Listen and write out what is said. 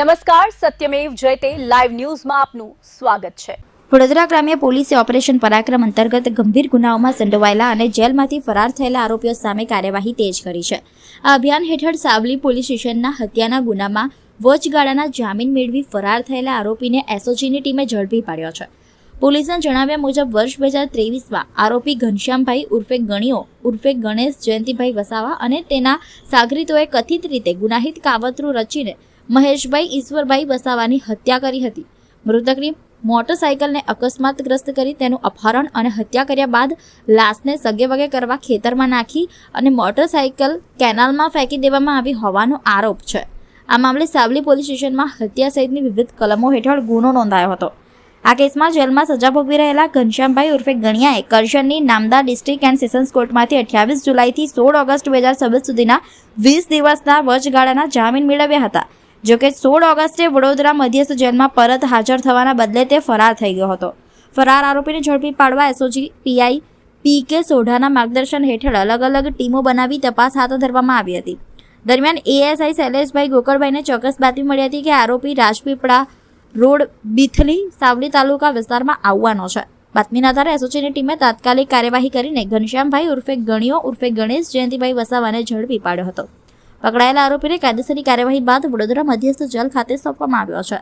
નમસ્કાર, સત્યમેવ જયતે લાઈવ ન્યૂઝમાં આપનું સ્વાગત છે। વડોદરા ગ્રામ્ય પોલીસે ઓપરેશન પરાક્રમ અંતર્ગત ગંભીર ગુનાઓમાં સંડોવાયેલા અને જેલમાંથી ફરાર થયેલા આરોપીઓ સામે કાર્યવાહી તેજ કરી છે। આ અભિયાન હેઠળ સાવલી પોલીસ સ્ટેશનના હત્યાના ગુનામાં વચગાળાના જામીન મેળવી ફરાર થયેલા આરોપીને એસઓજીની ટીમે ઝડપી પાડ્યો છે। પોલીસના જણાવ્યા મુજબ વર્ષ 2023માં આરોપી ઘનશ્યામભાઈ ઉર્ફે ગણીઓ ઉર્ફે ગણેશ જયંતિભાઈ વસાવા અને તેના સાગરીતોએ કથિત રીતે ગુનાહિત કાવતરું રચીને મહેશભાઈ ઈશ્વરભાઈ વસાવાની હત્યા કરી હતી। મૃતકની મોટરસાઇકલને અકસ્માતગ્રસ્ત કરી તેનું અપહરણ અને હત્યા કર્યા બાદ લાશને સગેવગે કરવા ખેતરમાં નાખી અને મોટરસાઇકલ કેનાલમાં ફેંકી દેવામાં આવી હોવાનો આરોપ છે। આ મામલે સાવલી પોલીસ સ્ટેશનમાં હત્યા સહિતની વિવિધ કલમો હેઠળ ગુનો નોંધાયો હતો। આ કેસમાં જેલમાં સજા ભોગવી રહેલા ઘનશ્યામભાઈ ઉર્ફે ગણિયાએ કરજણની નામદા ડિસ્ટ્રિક્ટ એન્ડ સેશન્સ કોર્ટમાંથી 28 જુલાઈથી 16 ઓગસ્ટ 2026 સુધીના 20 દિવસના વચગાળાના જામીન મેળવ્યા હતા। જોકે 16 ઓગસ્ટે વડોદરા મધ્યસ્થ જેલમાં પરત હાજર થવાના બદલે તે ફરાર થઈ ગયો હતો। ફરાર આરોપીને ઝડપી પાડવા એસઓજી પીઆઈ પીકે સોઢાના માર્ગદર્શન હેઠળ અલગ અલગ ટીમો બનાવી તપાસ હાથ ધરવામાં આવી હતી। દરમિયાન એએસઆઈ શૈલેષભાઈ ગોકળભાઈને ચોક્કસ બાતમી મળી હતી કે આરોપી રાજપીપળા રોડ બિથલી સાવલી તાલુકા વિસ્તારમાં આવવાનો છે। બાતમીના આધારે એસઓજીની ટીમે તાત્કાલિક કાર્યવાહી કરીને ઘનશ્યામભાઈ ઉર્ફે ગણીઓ ઉર્ફે ગણેશ જયંતિભાઈ વસાવાને ઝડપી પાડ્યો હતો। પકડાયેલા આરોપીને કાયદેસરની કાર્યવાહી બાદ વડોદરા મધ્યસ્થ જેલ ખાતે સોંપવામાં આવ્યો છે।